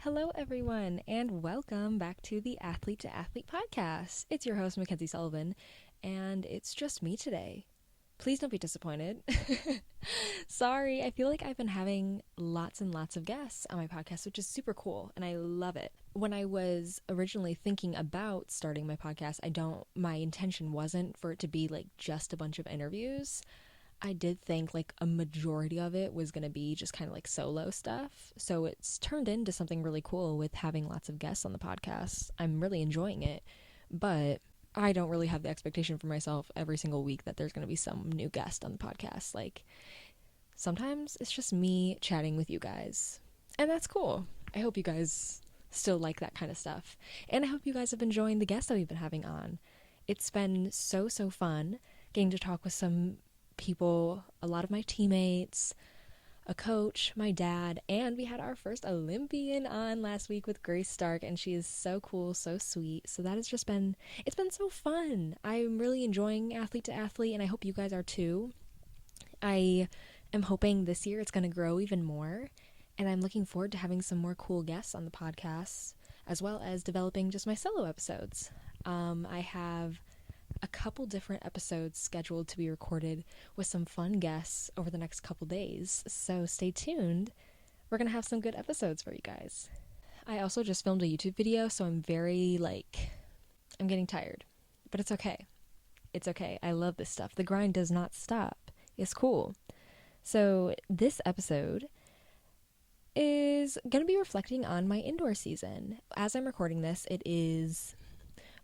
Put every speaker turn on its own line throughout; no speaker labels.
Hello, everyone, and welcome back to the Athlete to Athlete podcast. It's your host, Mackenzie Sullivan, and it's just me today. Please don't be disappointed. Sorry, I feel like I've been having lots and lots of guests on my podcast, which is super cool, and I love it. When I was originally thinking about starting my podcast, my intention wasn't for it to be like just a bunch of interviews. I did think like a majority of it was going to be just kind of like solo stuff. So it's turned into something really cool with having lots of guests on the podcast. I'm really enjoying it, but I don't really have the expectation for myself every single week that there's going to be some new guest on the podcast. Like sometimes it's just me chatting with you guys, and that's cool. I hope you guys still like that kind of stuff. And I hope you guys have been enjoying the guests that we've been having on. It's been so fun getting to talk with some people, a lot of my teammates, a coach, my dad, and we had our first Olympian on last week with Grace Stark, and she is so cool, so sweet. So that has just been, it's been so fun. I'm really enjoying Athlete to Athlete, and I hope you guys are too. I am hoping this year it's going to grow even more, and I'm looking forward to having some more cool guests on the podcast, as well as developing just my solo episodes. I have a couple different episodes scheduled to be recorded with some fun guests over the next couple days, so stay tuned. We're gonna have some good episodes for you guys. I also just filmed a YouTube video, so I'm getting tired, but it's okay. It's okay. I love this stuff. The grind does not stop. It's cool. So this episode is gonna be reflecting on my indoor season. As I'm recording this, it is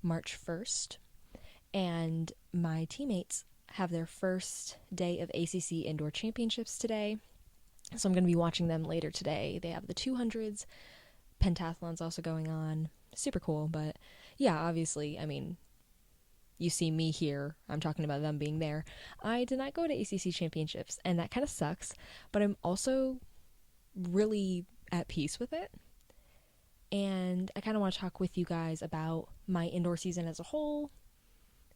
March 1st. And my teammates have their first day of ACC Indoor Championships today. So I'm going to be watching them later today. They have the 200s, pentathlon's also going on. Super cool, but yeah, obviously, I mean, you see me here. I'm talking about them being there. I did not go to ACC Championships, and that kind of sucks, but I'm also really at peace with it. And I kind of want to talk with you guys about my indoor season as a whole,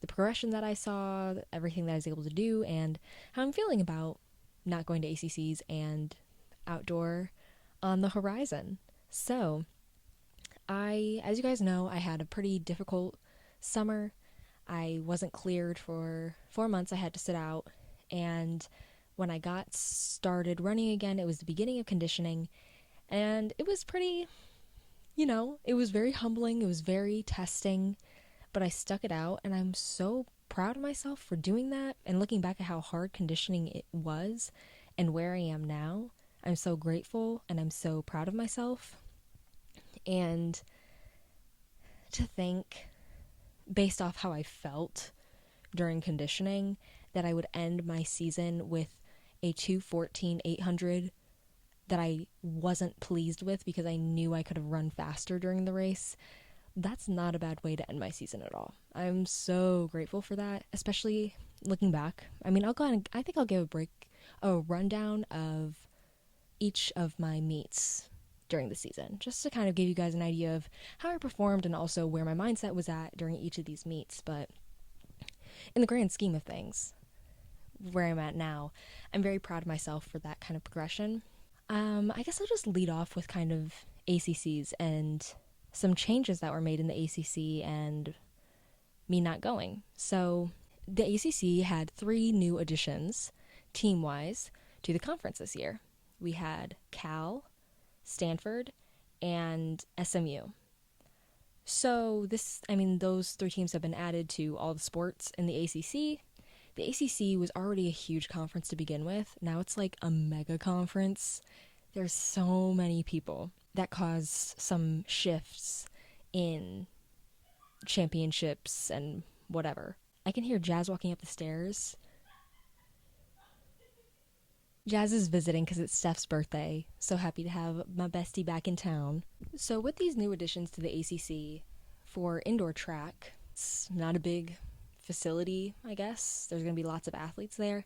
the progression that I saw, everything that I was able to do, and how I'm feeling about not going to ACCs and outdoor on the horizon. So, as you guys know, I had a pretty difficult summer. I wasn't cleared for 4 months. I had to sit out, and when I got started running again, it was the beginning of conditioning, and it was pretty, it was very humbling. It was very testing. But I stuck it out, and I'm so proud of myself for doing that. And looking back at how hard conditioning it was and where I am now, I'm so grateful and I'm so proud of myself. And to think, based off how I felt during conditioning, that I would end my season with a 2:14 800 that I wasn't pleased with because I knew I could have run faster during the race. That's not a bad way to end my season at all. I'm so grateful for that, especially looking back. I mean, I think I'll give a rundown of each of my meets during the season, just to kind of give you guys an idea of how I performed and also where my mindset was at during each of these meets. But in the grand scheme of things, where I'm at now, I'm very proud of myself for that kind of progression. I guess I'll just lead off with kind of ACCs and some changes that were made in the ACC and me not going. So the ACC had 3 new additions, team-wise, to the conference this year. We had Cal, Stanford, and SMU. So those 3 teams have been added to all the sports in the ACC. The ACC was already a huge conference to begin with. Now it's like a mega conference. There's so many people. That caused some shifts in championships and whatever. I can hear Jazz walking up the stairs. Jazz is visiting because it's Steph's birthday. So happy to have my bestie back in town. So with these new additions to the ACC for indoor track, it's not a big facility, I guess. There's going to be lots of athletes there,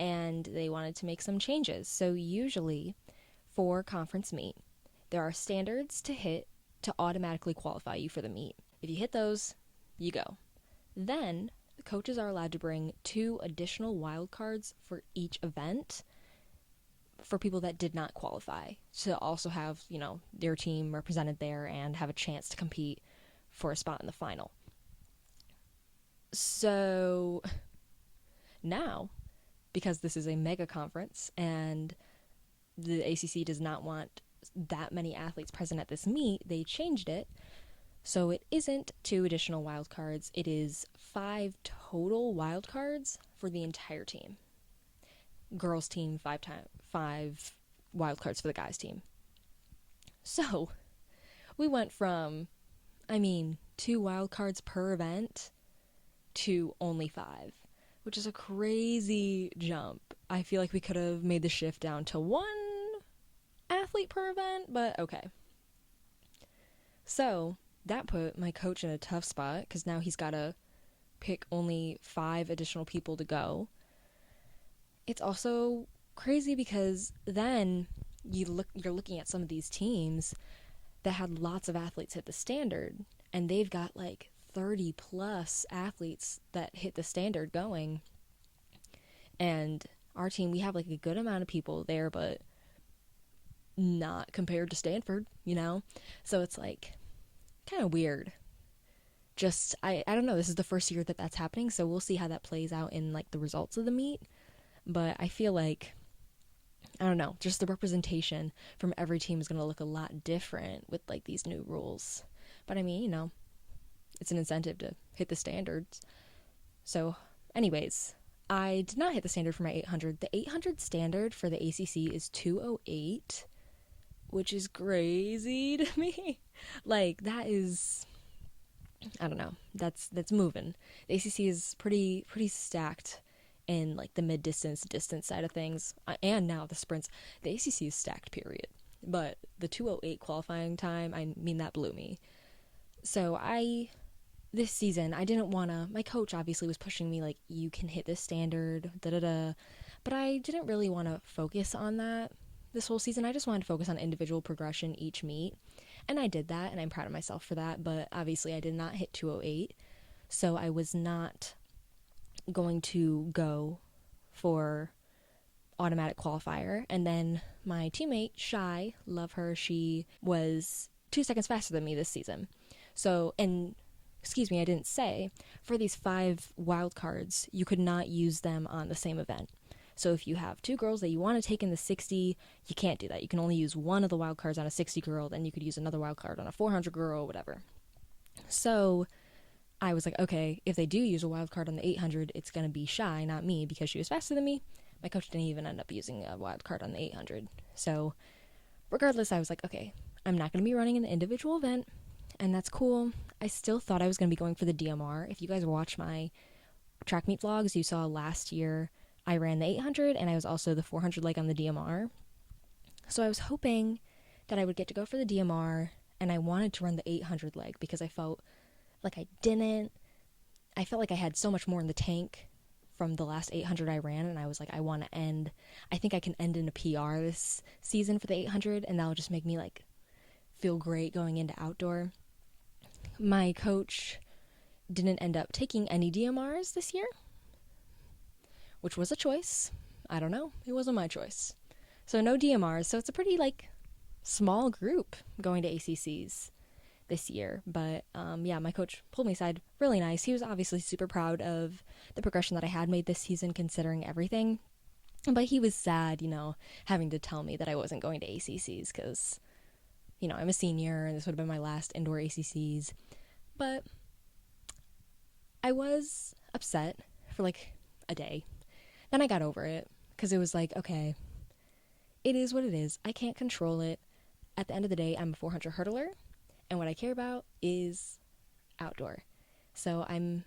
and they wanted to make some changes. So usually for conference meet, there are standards to hit to automatically qualify you for the meet. If you hit those, you go. Then, the coaches are allowed to bring 2 additional wildcards for each event for people that did not qualify to also have, their team represented there and have a chance to compete for a spot in the final. So now, because this is a mega conference and the ACC does not want that many athletes present at this meet, they changed it. So it isn't 2 additional wildcards, it is 5 total wildcards for the entire team. Girls team, 5 wildcards for the guys team. So we went from, 2 wildcards per event to only 5, which is a crazy jump. I feel like we could have made the shift down to 1 athlete per event, but okay. So that put my coach in a tough spot because now he's got to pick only 5 additional people to go. It's also crazy because then you're looking at some of these teams that had lots of athletes hit the standard, and they've got like 30 plus athletes that hit the standard going. And our team, we have like a good amount of people there, but not compared to Stanford, So it's like kind of weird. Just, I don't know, this is the first year that that's happening, so we'll see how that plays out in like the results of the meet. But I feel like, I don't know, just the representation from every team is going to look a lot different with like these new rules. But it's an incentive to hit the standards. So anyways, I did not hit the standard for my 800. The 800 standard for the ACC is 2:08, which is crazy to me. Like, that is, I don't know, that's moving. The ACC is pretty stacked in like the distance side of things, and now the sprints. The ACC is stacked, period. But the 2:08 qualifying time, that blew me. So this season, I didn't want to, my coach obviously was pushing me like, you can hit this standard, but I didn't really want to focus on that this whole season. I just wanted to focus on individual progression each meet, and I did that, and I'm proud of myself for that. But obviously I did not hit 2:08, so I was not going to go for automatic qualifier. And then my teammate Shy, love her, she was 2 seconds faster than me this season. So, and excuse me, I didn't say, for these 5 wildcards, you could not use them on the same event. So if you have 2 girls that you want to take in the 60, you can't do that. You can only use one of the wildcards on a 60 girl, then you could use another wildcard on a 400 girl, whatever. So I was like, okay, if they do use a wild card on the 800, it's going to be Shy, not me, because she was faster than me. My coach didn't even end up using a wild card on the 800. So regardless, I was like, okay, I'm not going to be running an individual event, and that's cool. I still thought I was going to be going for the DMR. If you guys watch my track meet vlogs, you saw last year I ran the 800, and I was also the 400 leg on the DMR. So I was hoping that I would get to go for the DMR, and I wanted to run the 800 leg because I felt like I felt like I had so much more in the tank from the last 800 I ran, and I was like, I think I can end in a PR this season for the 800, and that'll just make me like feel great going into outdoor. My coach didn't end up taking any DMRs this year, which was a choice. I don't know, it wasn't my choice. So no DMRs, so it's a pretty like small group going to ACCs this year. But my coach pulled me aside, really nice. He was obviously super proud of the progression that I had made this season considering everything, but he was sad, having to tell me that I wasn't going to ACCs because, I'm a senior and this would have been my last indoor ACCs. But I was upset for like a day. Then I got over it because it was like, okay, it is what it is. I can't control it. At the end of the day, I'm a 400 hurdler, and what I care about is outdoor. So I'm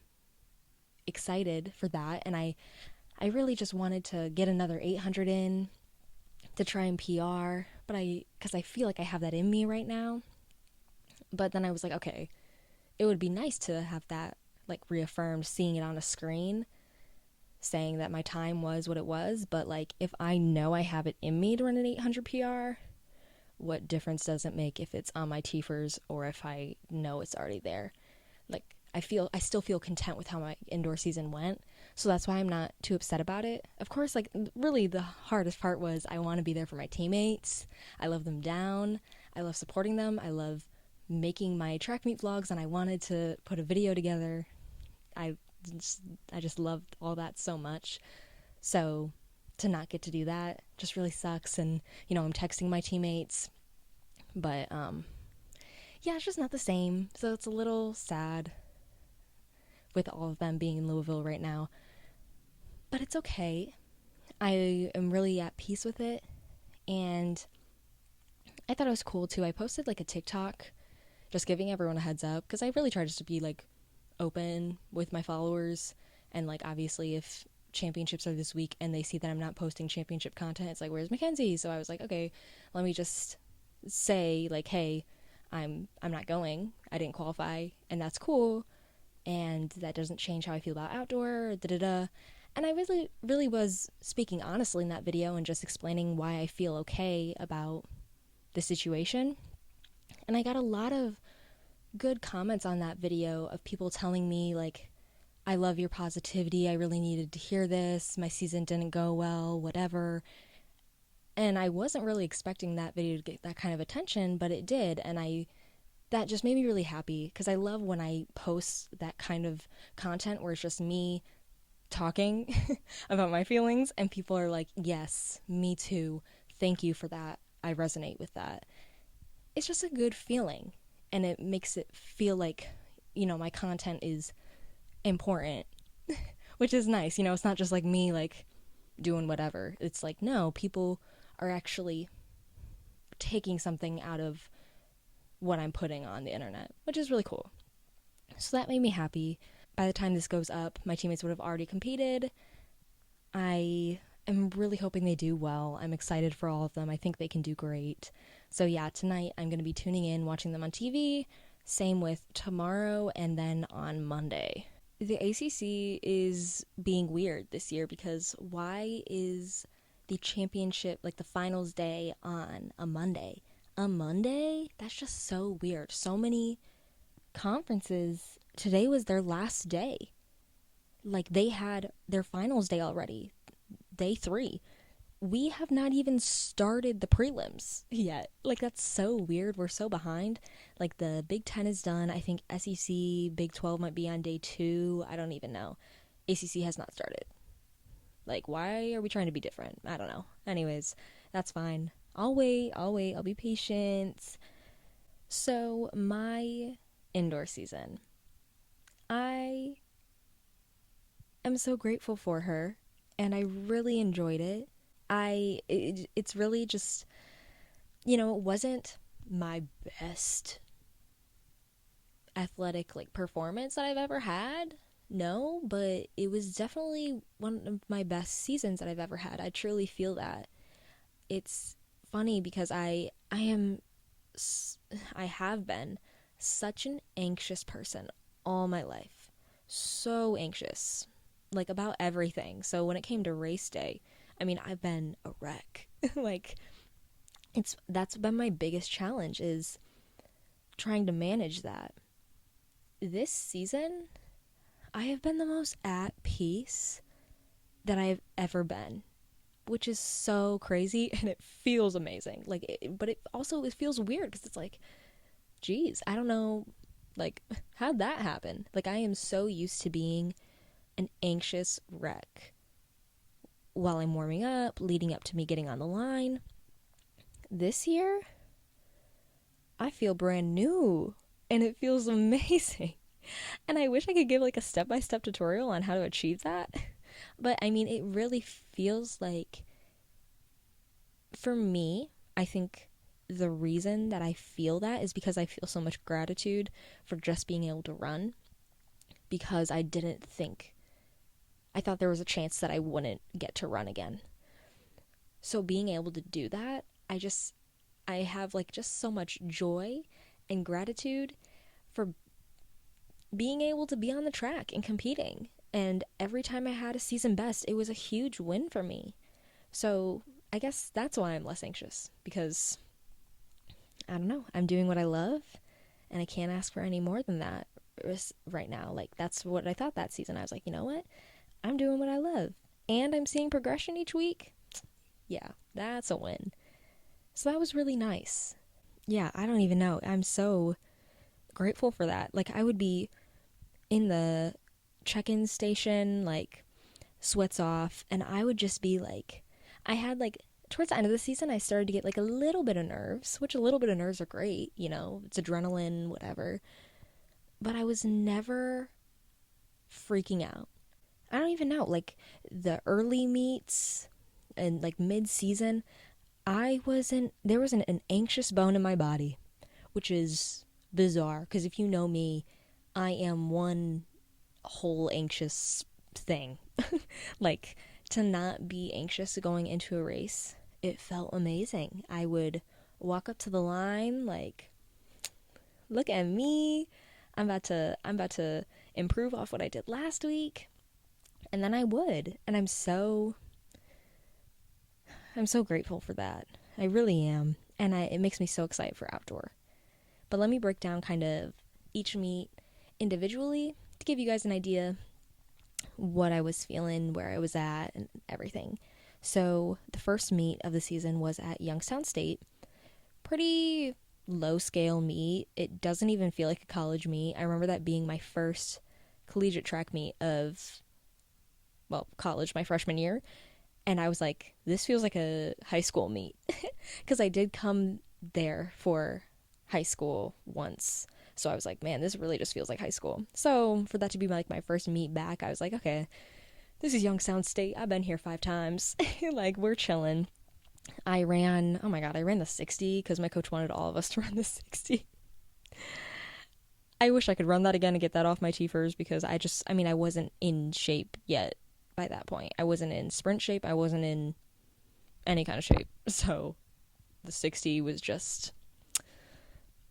excited for that, and I really just wanted to get another 800 in to try and PR, because I feel like I have that in me right now. But then I was like, okay, it would be nice to have that like reaffirmed, seeing it on a screen, saying that my time was what it was. But like, if I know I have it in me to run an 800 PR, what difference does it make if it's on my TFers or if I know it's already there? Like, I still feel content with how my indoor season went, So that's why I'm not too upset about it. Of course, like, really the hardest part was I want to be there for my teammates. I love them down. I love supporting them. I love making my track meet vlogs, and I wanted to put a video together. I just, I just loved all that so much. So to not get to do that just really sucks. And, I'm texting my teammates, but yeah, it's just not the same. So it's a little sad with all of them being in Louisville right now. But it's okay. I am really at peace with it. And I thought it was cool too. I posted like a TikTok just giving everyone a heads up because I really try just to be like open with my followers. And like, obviously, if championships are this week and they see that I'm not posting championship content, it's like, where's Mackenzie? So I was like, okay, let me just say like, hey, I'm not going. I didn't qualify, and that's cool. And that doesn't change how I feel about outdoor, da da da. And I really was speaking honestly in that video and just explaining why I feel okay about the situation. And I got a lot of good comments on that video of people telling me, like, I love your positivity. I really needed to hear this. My season didn't go well, whatever. And I wasn't really expecting that video to get that kind of attention, but it did. And that just made me really happy because I love when I post that kind of content where it's just me talking about my feelings and people are like, yes, me too. Thank you for that. I resonate with that. It's just a good feeling, and it makes it feel like, my content is important, which is nice. It's not just like me like doing whatever. It's like, no, people are actually taking something out of what I'm putting on the internet, which is really cool. So that made me happy. By the time this goes up, my teammates would have already competed. I am really hoping they do well. I'm excited for all of them. I think they can do great. So yeah, tonight I'm going to be tuning in, watching them on TV. Same with tomorrow and then on Monday. The ACC is being weird this year because why is the championship, like the finals day, on a Monday? A Monday? That's just so weird. So many conferences, today was their last day. Like, they had their finals day already, day 3. We have not even started the prelims yet. Like, that's so weird. We're so behind. Like, the Big Ten is done. I think SEC, Big 12 might be on day 2. I don't even know. ACC has not started. Like, why are we trying to be different? I don't know. Anyways, that's fine. I'll wait. I'll be patient. So, my indoor season. I am so grateful for her, and I really enjoyed it. It's really just, it wasn't my best athletic like performance that I've ever had. No, but it was definitely one of my best seasons that I've ever had. I truly feel that. It's funny because I have been such an anxious person all my life. So anxious, like about everything. So when it came to race day, I mean, I've been a wreck. Like, that's been my biggest challenge, is trying to manage that. This season, I have been the most at peace that I've ever been, which is so crazy, and it feels amazing. Like, but it feels weird because it's like, geez, I don't know, like, how'd that happen? Like, I am so used to being an anxious wreck while I'm warming up, leading up to me getting on the line. This year, I feel brand new, and it feels amazing. And I wish I could give like a step-by-step tutorial on how to achieve that. But I mean, it really feels like, for me, I think the reason that I feel that is because I feel so much gratitude for just being able to run, because I thought there was a chance that I wouldn't get to run again. So being able to do that, I have like just so much joy and gratitude for being able to be on the track and competing. And every time I had a season best, it was a huge win for me. So I guess that's why I'm less anxious, because I don't know, I'm doing what I love, and I can't ask for any more than that right now. Like, that's what I thought that season. I was like, you know what? I'm doing what I love. And I'm seeing progression each week. Yeah, that's a win. So that was really nice. Yeah, I don't even know. I'm so grateful for that. Like, I would be in the check-in station, like, sweats off, and I would just be like, I had like, towards the end of the season, I started to get like a little bit of nerves, which a little bit of nerves are great, you know, it's adrenaline, whatever. But I was never freaking out. I don't even know, like, the early meets and like mid-season, there wasn't an anxious bone in my body, which is bizarre because if you know me, I am one whole anxious thing. Like, to not be anxious going into a race, it felt amazing. I would walk up to the line like, look at me. I'm about to improve off what I did last week. And then I would. And I'm so grateful for that. I really am. And it makes me so excited for outdoor. But let me break down kind of each meet individually to give you guys an idea what I was feeling, where I was at, and everything. So the first meet of the season was at Youngstown State. Pretty low scale meet. It doesn't even feel like a college meet. I remember that being my first collegiate track meet of, well, college, my freshman year. And I was like, this feels like a high school meet. Because I did come there for high school once. So I was like, man, this really just feels like high school. So for that to be like my first meet back, I was like, okay, this is Youngstown State. I've been here 5 times. Like, we're chilling. Oh my God, I ran the 60 because my coach wanted all of us to run the 60. I wish I could run that again and get that off my T-fers because I wasn't in shape yet by that point. I wasn't in sprint shape. I wasn't in any kind of shape. So the 60 was just,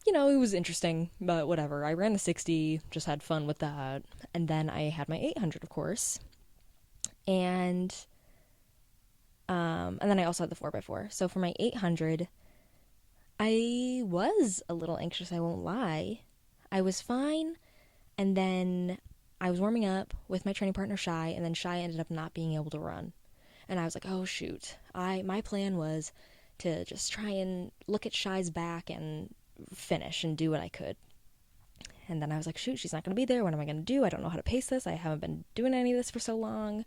it was interesting, but whatever. I ran the 60, just had fun with that. And then I had my 800, of course. And then I also had the 4x4. So for my 800, I was a little anxious, I won't lie. I was fine. And then I was warming up with my training partner, Shy, and then Shy ended up not being able to run. And I was like, oh, shoot. My plan was to just try and look at Shy's back and finish and do what I could. And then I was like, shoot, she's not going to be there. What am I going to do? I don't know how to pace this. I haven't been doing any of this for so long.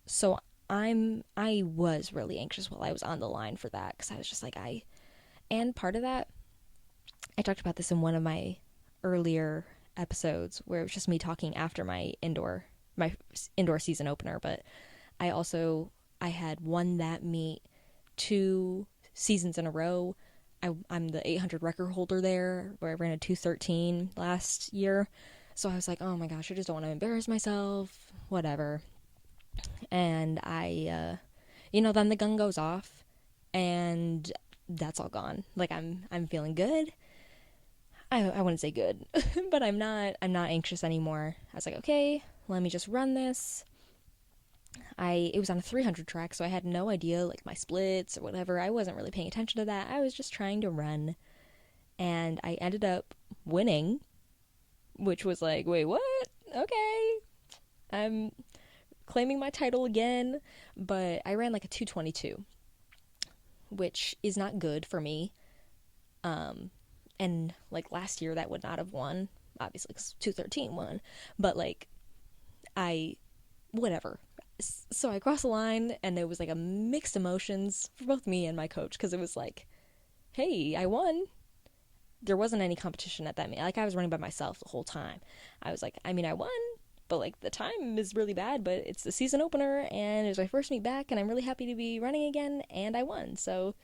So I was really anxious while I was on the line for that because I was just like, and part of that, I talked about this in one of my earlier episodes where it was just me talking after my indoor season opener, but I had won that meet 2 seasons in a row. I'm the 800 record holder there, where I ran a 2:13 last year. So I was like, oh my gosh, I just don't want to embarrass myself, whatever. And then the gun goes off, and that's all gone. Like, I'm feeling good. I wouldn't say good, but I'm not anxious anymore. I was like, okay, let me just run this. It was on a 300 track, so I had no idea, like, my splits or whatever. I wasn't really paying attention to that. I was just trying to run, and I ended up winning, which was like, wait, what? Okay. I'm claiming my title again, but I ran like a 2:22, which is not good for me. And like last year that would not have won, obviously, because 2:13 won, but like, whatever. So I crossed the line, and it was like a mixed emotions for both me and my coach, because it was like, hey, I won. There wasn't any competition at that meet. Like, I was running by myself the whole time. I was like, I won, but like, the time is really bad, but it's the season opener, and it was my first meet back, and I'm really happy to be running again, and I won. So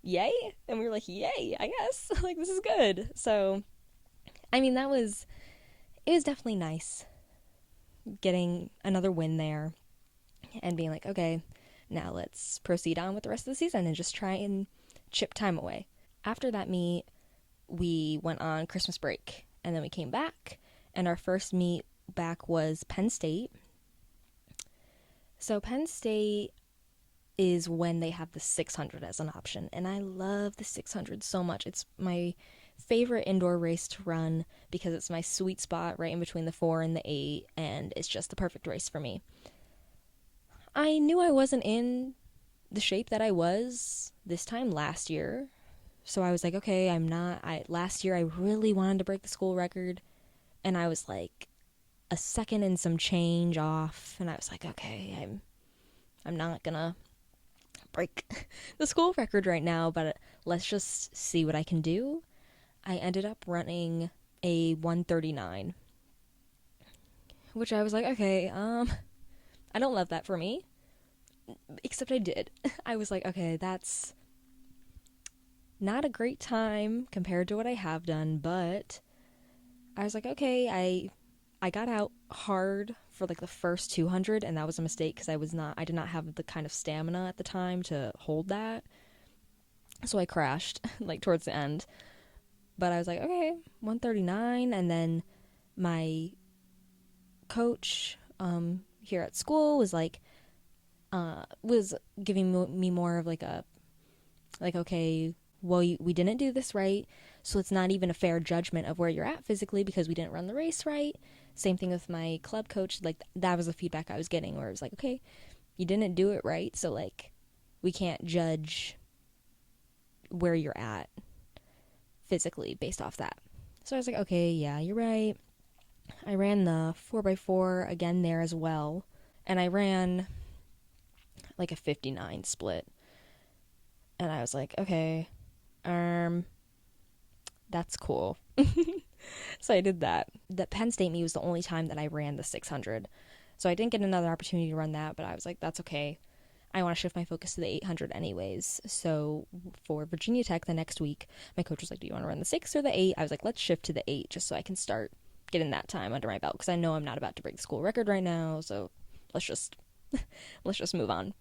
yay. And we were like, yay, I guess. Like, this is good. So it was definitely nice getting another win there and being like, okay, now let's proceed on with the rest of the season and just try and chip time away. After that meet, we went on Christmas break, and then we came back, and our first meet back was Penn State. So Penn State is when they have the 600 as an option, and I love the 600 so much. It's my favorite indoor race to run because it's my sweet spot right in between the 4 and the 8, and it's just the perfect race for me. I knew I wasn't in the shape that I was this time last year, so I was like, okay, I'm not. Last year I really wanted to break the school record, and I was like a second and some change off, and I was like, okay, I'm not gonna break the school record right now, but let's just see what I can do. I ended up running a 139, which I was like, okay, I don't love that for me, except I did. I was like, okay, that's not a great time compared to what I have done, but I was like, okay, I got out hard for like the first 200, and that was a mistake because I did not have the kind of stamina at the time to hold that. So I crashed like towards the end. But I was like, okay, 139, and then my coach here at school was like was giving me more of like a okay, well, we didn't do this right, so it's not even a fair judgment of where you're at physically because we didn't run the race right. Same thing with my club coach. Like, that was the feedback I was getting, where it was like, okay, you didn't do it right, so like we can't judge where you're at physically based off that. So I was like, okay, yeah, you're right. I ran the 4x4 again there as well, and I ran like a 59 split. And I was like, okay, that's cool. So I did that. The Penn State meet was the only time that I ran the 600. So I didn't get another opportunity to run that, but I was like, that's okay. I want to shift my focus to the 800 anyways. So for Virginia Tech the next week, my coach was like, do you want to run the 6 or the 8? I was like, let's shift to the 8 just so I can start getting that time under my belt, because I know I'm not about to break the school record right now, so let's just move on.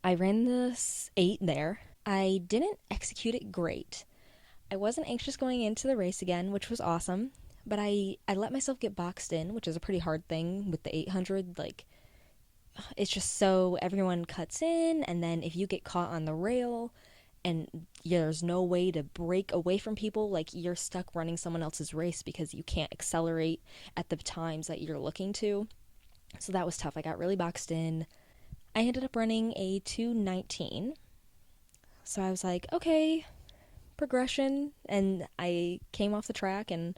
I ran this 8 there. I didn't execute it great. I wasn't anxious going into the race again, which was awesome, but I let myself get boxed in, which is a pretty hard thing with the 800. Like, it's just so everyone cuts in, and then if you get caught on the rail and there's no way to break away from people, like, you're stuck running someone else's race because you can't accelerate at the times that you're looking to. So that was tough. I got really boxed in. I ended up running a 219. So I was like, okay, progression. And I came off the track, and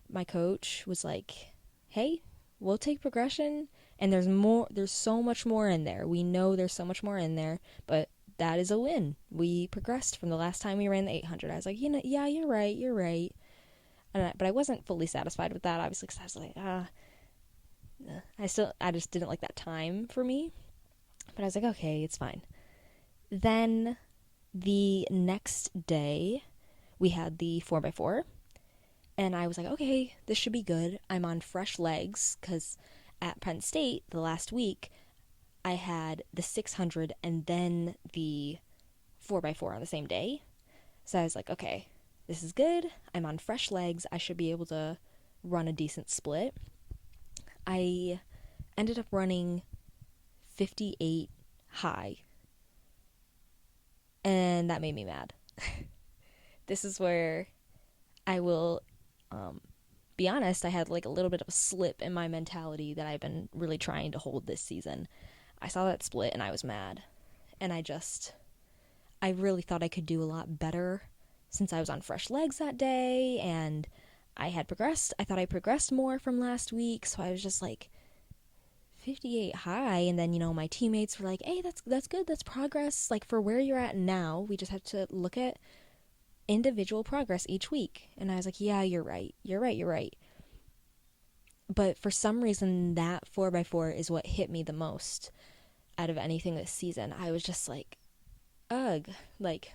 my coach was like, hey, we'll take progression, and there's so much more in there. We know there's so much more in there, but that is a win. We progressed from the last time we ran the 800. I was like, yeah, you're right. But I wasn't fully satisfied with that, obviously, because I was like, I just didn't like that time for me. But I was like, okay, it's fine. Then the next day, we had the 4x4, and I was like, okay, this should be good. I'm on fresh legs, because at Penn State the last week, I had the 600 and then the 4x4 on the same day. So I was like, okay, this is good. I'm on fresh legs. I should be able to run a decent split. I ended up running 58 high, and that made me mad. This is where I will be honest, I had like a little bit of a slip in my mentality that I've been really trying to hold this season. I saw that split and I was mad. And I really thought I could do a lot better since I was on fresh legs that day, and I had progressed. I thought I progressed more from last week, so I was just like 58 high. And then, my teammates were like, hey, that's good, that's progress. Like, for where you're at now, we just have to look at individual progress each week. And I was like, yeah, you're right. But for some reason, that 4x4 is what hit me the most out of anything this season. I was just like, ugh, like,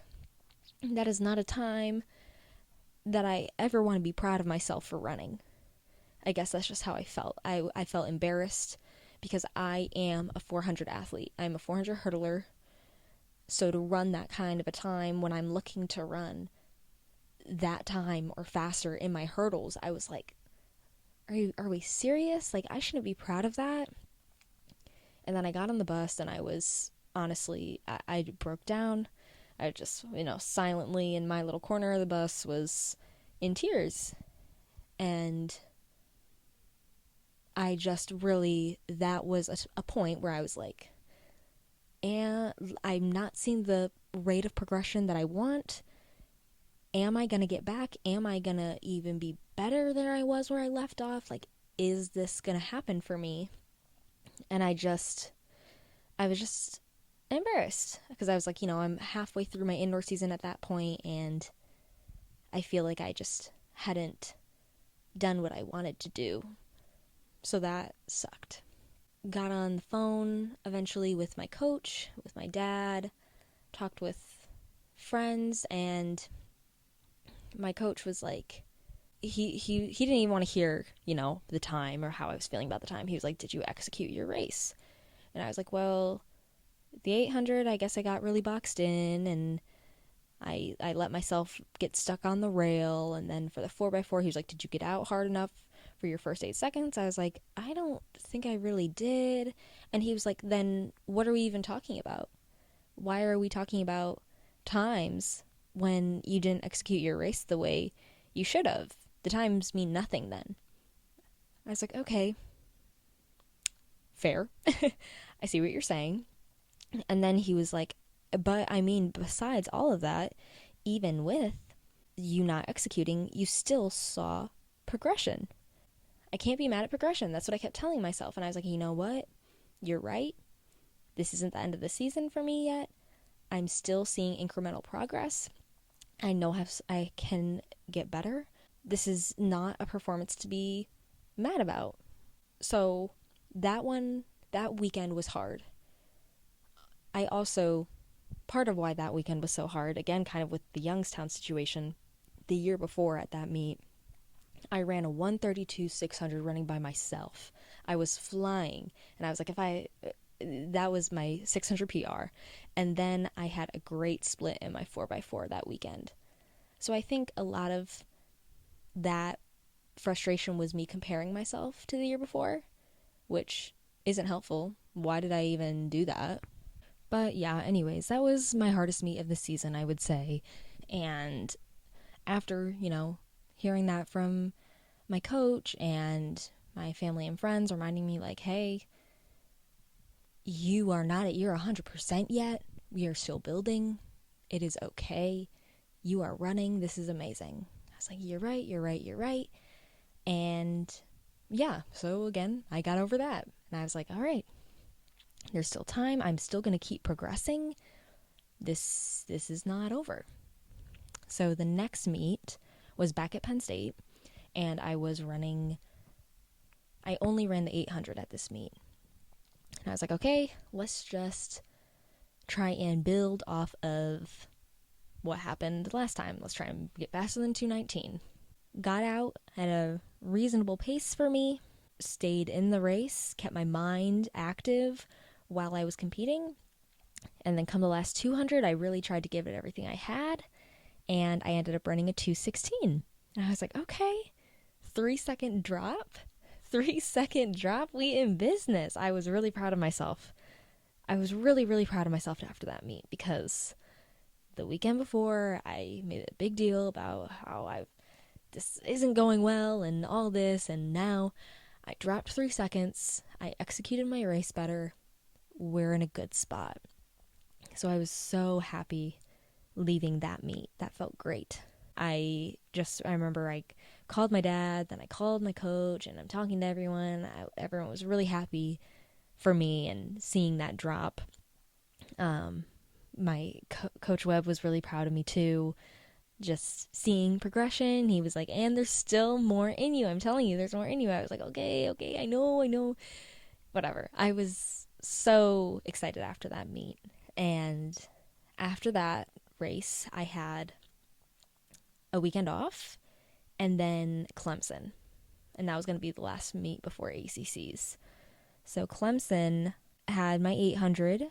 that is not a time that I ever want to be proud of myself for running. I guess that's just how I felt. I felt embarrassed because I am a 400 athlete. I'm a 400 hurdler. So to run that kind of a time when I'm looking to run that time or faster in my hurdles, I was like, are we serious? Like, I shouldn't be proud of that. And then I got on the bus, and I was, honestly, I broke down. I just, silently in my little corner of the bus was in tears. And I just really, that was a point where I was like, and I'm not seeing the rate of progression that I want. Am I going to get back? Am I going to even be better than I was where I left off? Like, is this going to happen for me? And I was just embarrassed because I was like, I'm halfway through my indoor season at that point, and I feel like I just hadn't done what I wanted to do. So that sucked. Got on the phone eventually with my coach, with my dad, talked with friends, and my coach was like, he didn't even want to hear, the time or how I was feeling about the time. He was like, "Did you execute your race?" And I was like, "Well, the 800, I guess I got really boxed in, and I let myself get stuck on the rail." And then for the 4x4, he was like, "Did you get out hard enough for your first 8 seconds?" I was like, "I don't think I really did." And he was like, "Then what are we even talking about? Why are we talking about times when you didn't execute your race the way you should have? The times mean nothing then." I was like, "Okay, fair." I see what you're saying. And then he was like, "But I mean, besides all of that, even with you not executing, you still saw progression. I can't be mad at progression." That's what I kept telling myself. And I was like, "You know what? You're right. This isn't the end of the season for me yet. I'm still seeing incremental progress. I know I can get better. This is not a performance to be mad about." So that weekend was hard. I also, part of why that weekend was so hard, again, kind of with the Youngstown situation, the year before at that meet, I ran a 1:32.600 running by myself. I was flying, and I was like, that was my 600 PR. And then I had a great split in my 4x4 that weekend. So I think a lot of that frustration was me comparing myself to the year before, which isn't helpful. Why did I even do that? But yeah, anyways, that was my hardest meet of the season, I would say. And after, hearing that from my coach and my family and friends reminding me like, "Hey, you are not at your 100% yet. We are still building. It is okay. You are running. This is amazing." I was like, "You're right, you're right, you're right." And yeah, so again, I got over that. And I was like, all right, there's still time. I'm still going to keep progressing. This is not over. So the next meet was back at Penn State, and I only ran the 800 at this meet. And I was like, okay, let's just try and build off of what happened last time. Let's try and get faster than 2:19. Got out at a reasonable pace for me, stayed in the race, kept my mind active while I was competing. And then come the last 200, I really tried to give it everything I had, and I ended up running a 2:16. And I was like, okay, 3-second drop? 3-second drop? We in business. I was really proud of myself. I was really, really proud of myself after that meet, because the weekend before, I made a big deal about how this isn't going well and all this, and now I dropped 3 seconds. I executed my race better. We're in a good spot. So I was so happy leaving that meet. That felt great. I remember I called my dad, then I called my coach, and I'm talking to everyone. Everyone was really happy for me and seeing that drop. My Coach Webb was really proud of me too. Just seeing progression. He was like, "And there's still more in you. I'm telling you, there's more in you." I was like, okay, I know. Whatever. I was so excited after that meet. And after that race, I had a weekend off and then Clemson. And that was going to be the last meet before ACCs. So Clemson had my 800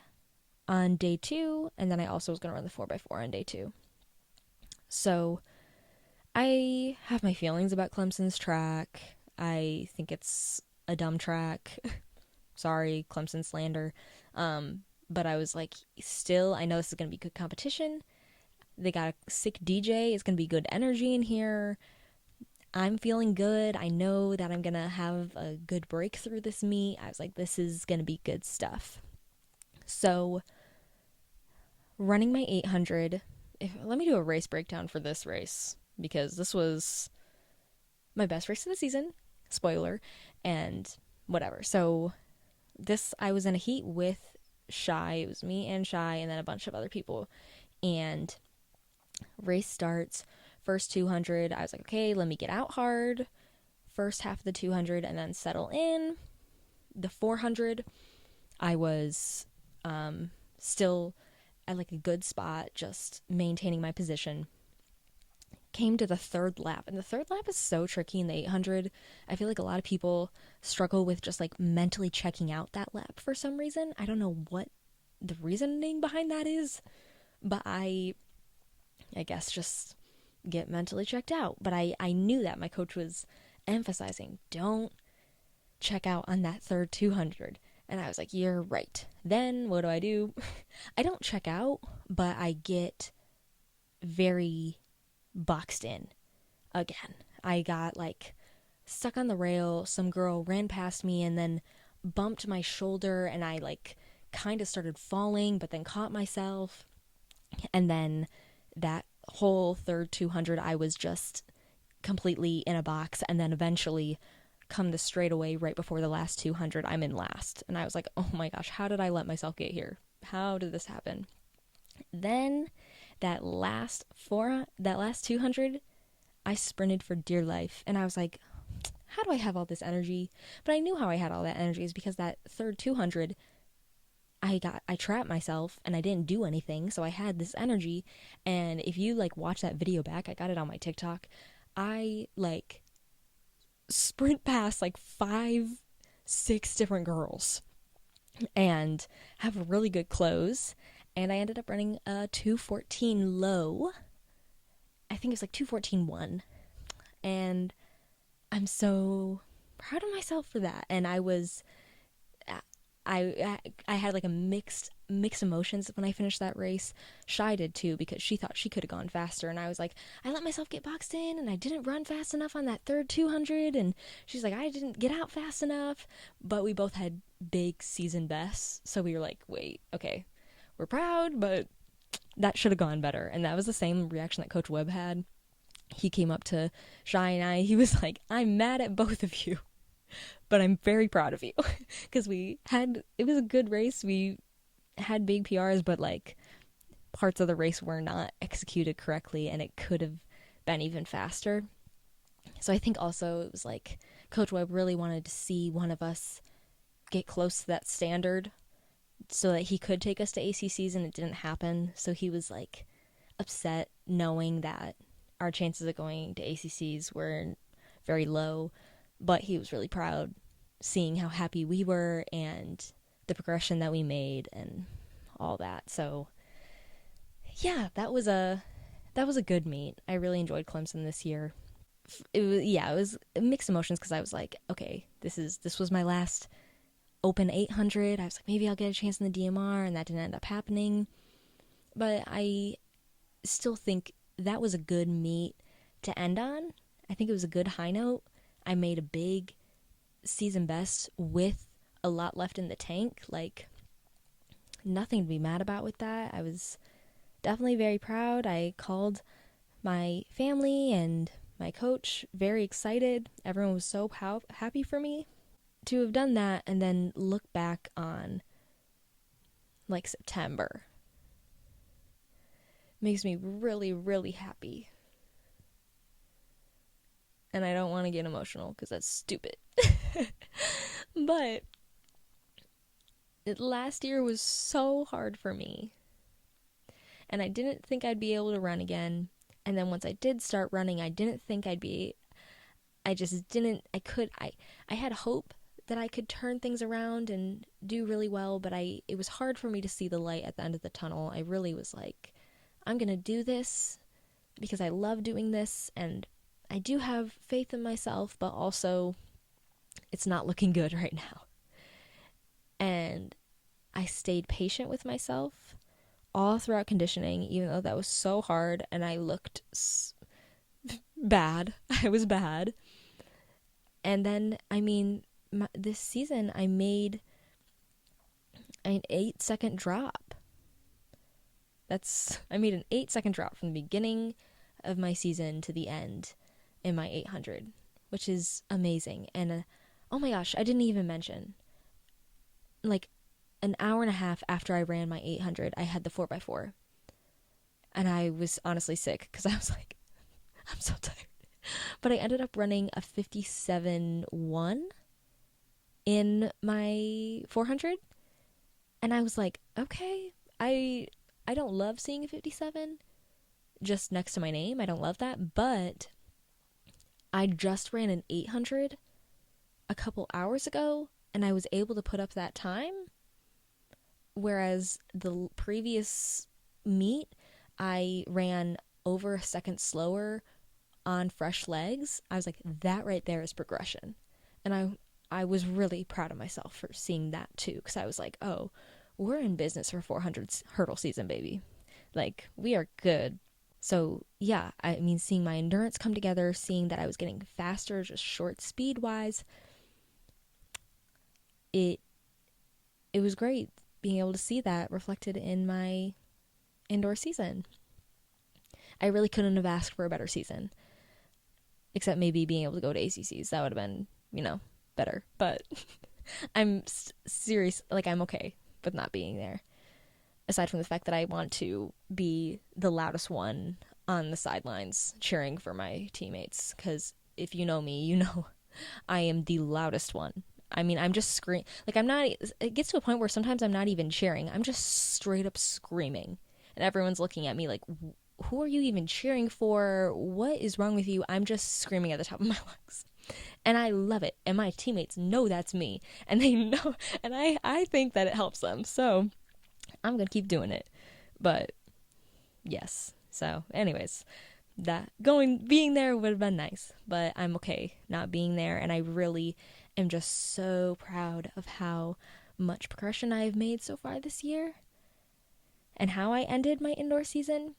on day 2, and then I also was going to run the 4x4 on day 2. So I have my feelings about Clemson's track. I think it's a dumb track. Sorry, Clemson slander. But I was like, still, I know this is going to be good competition. They got a sick DJ. It's going to be good energy in here. I'm feeling good. I know that I'm going to have a good breakthrough this meet. I was like, this is going to be good stuff. So, running my 800, let me do a race breakdown for this race because this was my best race of the season. Spoiler. And whatever. So, I was in a heat with Shy. It was me and Shy and then a bunch of other people. And race starts. First 200, I was like, okay, let me get out hard. First half of the 200 and then settle in. The 400, I was still at like a good spot, just maintaining my position. Came to the third lap, and the third lap is so tricky in the 800. I feel like a lot of people struggle with just like mentally checking out that lap for some reason. I don't know what the reasoning behind that is, but I guess just get mentally checked out. But I knew that my coach was emphasizing, don't check out on that third 200. And I was like, you're right. Then what do? I don't check out, but I get very boxed in again. I got like stuck on the rail. Some girl ran past me and then bumped my shoulder, and I like kind of started falling, but then caught myself. And then that whole third 200, I was just completely in a box. And then eventually, come the straightaway right before the last 200, I'm in last. And I was like, oh my gosh, how did I let myself get here? How did this happen? Then that last 200, I sprinted for dear life. And I was like, how do I have all this energy? But I knew how I had all that energy is because that third 200, I trapped myself and I didn't do anything. So I had this energy. And if you like watch that video back, I got it on my TikTok. I like sprint past like 5-6 different girls and have really good clothes. And I ended up running a 2:14 low. I think it was like 2:14.1. And I'm so proud of myself for that. And I had like a mixed emotions when I finished that race. Shy did too, because she thought she could have gone faster, and I was like, I let myself get boxed in and I didn't run fast enough on that third 200, and she's like, I didn't get out fast enough. But we both had big season bests, so we were like, wait, okay, we're proud, but that should have gone better. And that was the same reaction that Coach Webb had. He came up to Shy and he was like, I'm mad at both of you, but I'm very proud of you. Because it was a good race. We had big PRs, but like parts of the race were not executed correctly, and it could have been even faster. So I think also it was like Coach Webb really wanted to see one of us get close to that standard so that he could take us to ACCs, and it didn't happen. So he was like upset knowing that our chances of going to ACCs were very low, but he was really proud seeing how happy we were and the progression that we made and all that. So yeah, that was a good meet. I really enjoyed Clemson this year. It was mixed emotions because I was like, okay, this was my last open 800. I was like, maybe I'll get a chance in the DMR, and that didn't end up happening. But I still think that was a good meet to end on. I think it was a good high note. I made a big season best with a lot left in the tank. Like, nothing to be mad about with that. I was definitely very proud. I called my family and my coach very excited. Everyone was so happy for me to have done that, and then look back on like September makes me really, really happy. And I don't want to get emotional because that's stupid. But last year was so hard for me. And I didn't think I'd be able to run again. And then once I did start running, I didn't think I had hope that I could turn things around and do really well, but it was hard for me to see the light at the end of the tunnel. I really was like, I'm going to do this because I love doing this, and I do have faith in myself, but also it's not looking good right now. And I stayed patient with myself all throughout conditioning, even though that was so hard, and I looked bad. I was bad. And then, I mean, this season I made an 8-second drop. I made an 8-second drop from the beginning of my season to the end in my 800, which is amazing. And oh my gosh, I didn't even mention, like, an hour and a half after I ran my 800, I had the 4x4. And I was honestly sick because I was like, I'm so tired. But I ended up running a 57.1 in my 400. And I was like, okay, I don't love seeing a 57 just next to my name. I don't love that. But I just ran an 800 a couple hours ago, and I was able to put up that time. Whereas the previous meet, I ran over a second slower on fresh legs. I was like, that right there is progression. And I was really proud of myself for seeing that too, because I was like, oh, we're in business for 400 hurdle season, baby. Like, we are good. So yeah, I mean, seeing my endurance come together, seeing that I was getting faster, just short speed wise, it was great being able to see that reflected in my indoor season. I really couldn't have asked for a better season, except maybe being able to go to ACCs. That would have been, better. But I'm serious, like, I'm okay with not being there. Aside from the fact that I want to be the loudest one on the sidelines cheering for my teammates, because if you know me, you know I am the loudest one. I mean, I'm just screaming. Like, it gets to a point where sometimes I'm not even cheering. I'm just straight up screaming. And everyone's looking at me like, who are you even cheering for? What is wrong with you? I'm just screaming at the top of my lungs. And I love it. And my teammates know that's me. And they know. And I think that it helps them. So I'm going to keep doing it. But yes. So anyways, being there would have been nice. But I'm okay not being there. And I really am just so proud of how much progression I've made so far this year. And how I ended my indoor season.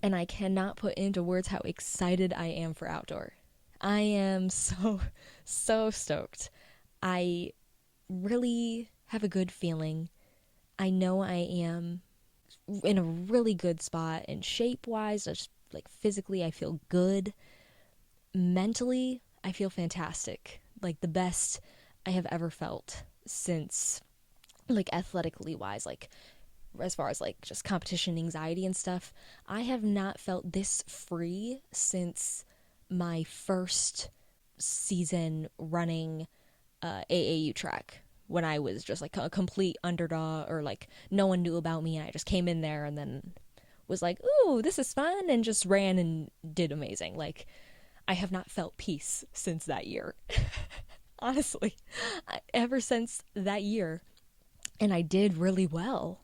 And I cannot put into words how excited I am for outdoor. I am so stoked. I really have a good feeling. I know I am in a really good spot, and shape-wise, just like physically, I feel good. Mentally, I feel fantastic. Like the best I have ever felt since, like, athletically wise, like as far as like just competition anxiety and stuff. I have not felt this free since my first season running AAU track, when I was just like a complete underdog, or like no one knew about me, and I just came in there and then was like, ooh, this is fun, and just ran and did amazing. Like, I have not felt peace since that year. Honestly, ever since that year. And I did really well.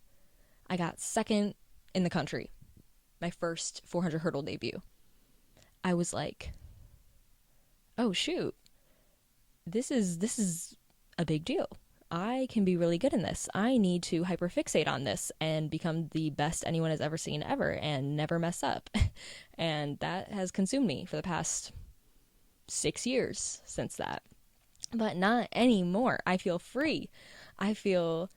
I got second in the country, my first 400 hurdle debut. I was like, oh shoot, this is a big deal. I can be really good in this. I need to hyperfixate on this and become the best anyone has ever seen ever and never mess up. And that has consumed me for the past 6 years since that. But not anymore. I feel free. I feel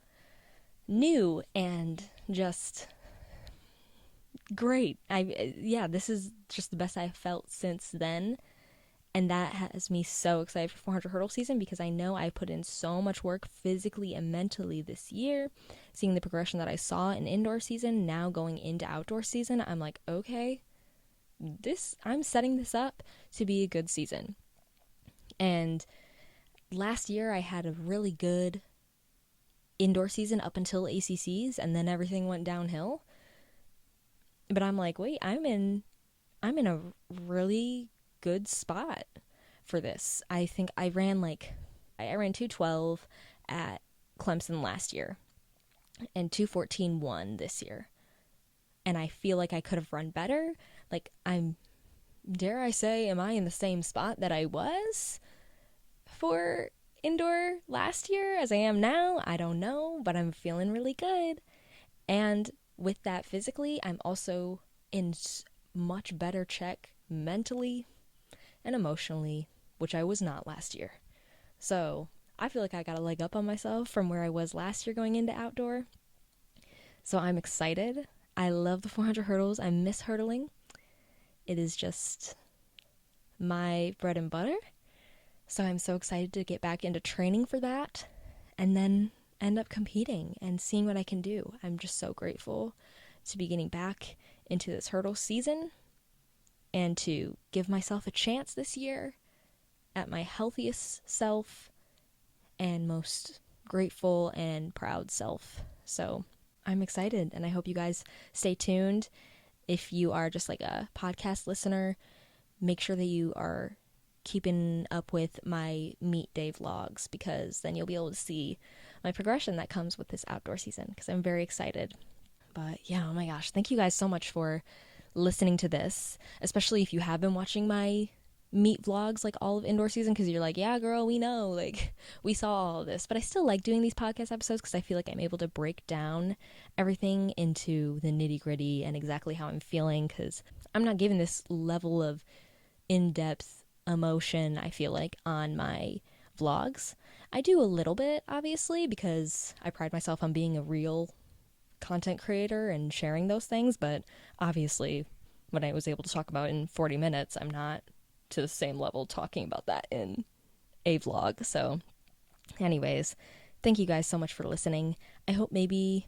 new and just great. This is just the best I've felt since then. And that has me so excited for 400 hurdle season, because I know I put in so much work physically and mentally this year. Seeing the progression that I saw in indoor season, now going into outdoor season, I'm like, okay, I'm setting this up to be a good season. And last year I had a really good indoor season up until ACCs, and then everything went downhill. But I'm like, wait, I'm in a really good spot for this. I think I ran 212 at Clemson last year and 214.1 this year. And I feel like I could have run better. Like, dare I say, am I in the same spot that I was for indoor last year as I am now? I don't know, but I'm feeling really good. And with that physically, I'm also in much better check mentally and emotionally, which I was not last year. So I feel like I got a leg up on myself from where I was last year going into outdoor. So I'm excited. I love the 400 hurdles. I miss hurdling. It is just my bread and butter. So I'm so excited to get back into training for that and then end up competing and seeing what I can do. I'm just so grateful to be getting back into this hurdle season and to give myself a chance this year at my healthiest self and most grateful and proud self. So I'm excited, and I hope you guys stay tuned. If you are just like a podcast listener, make sure that you are keeping up with my meet day vlogs, because then you'll be able to see my progression that comes with this outdoor season, because I'm very excited. But yeah, oh my gosh, thank you guys so much for listening to this, especially if you have been watching my meet vlogs like all of indoor season, because you're like, yeah girl, we know, like we saw all of this. But I still like doing these podcast episodes because I feel like I'm able to break down everything into the nitty gritty and exactly how I'm feeling, because I'm not giving this level of in-depth emotion, I feel like, on my vlogs. I do a little bit, obviously, because I pride myself on being a real content creator and sharing those things, but obviously when I was able to talk about in 40 minutes, I'm not to the same level talking about that in a vlog. So anyways, thank you guys so much for listening. I hope maybe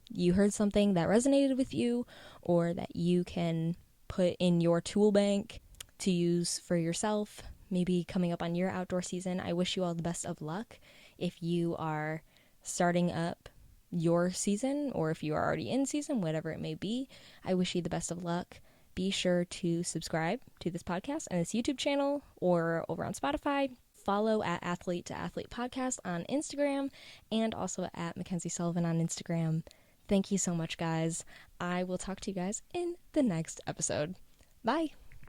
you heard something that resonated with you, or that you can put in your tool bank to use for yourself, maybe coming up on your outdoor season. I wish you all the best of luck if you are starting up your season, or if you are already in season, whatever it may be. I wish you the best of luck. Be sure to subscribe to this podcast and this YouTube channel, or over on Spotify. Follow at Athlete to Athlete Podcast on Instagram, and also at Mackenzie Sullivan on Instagram. Thank you so much, guys. I will talk to you guys in the next episode. Bye.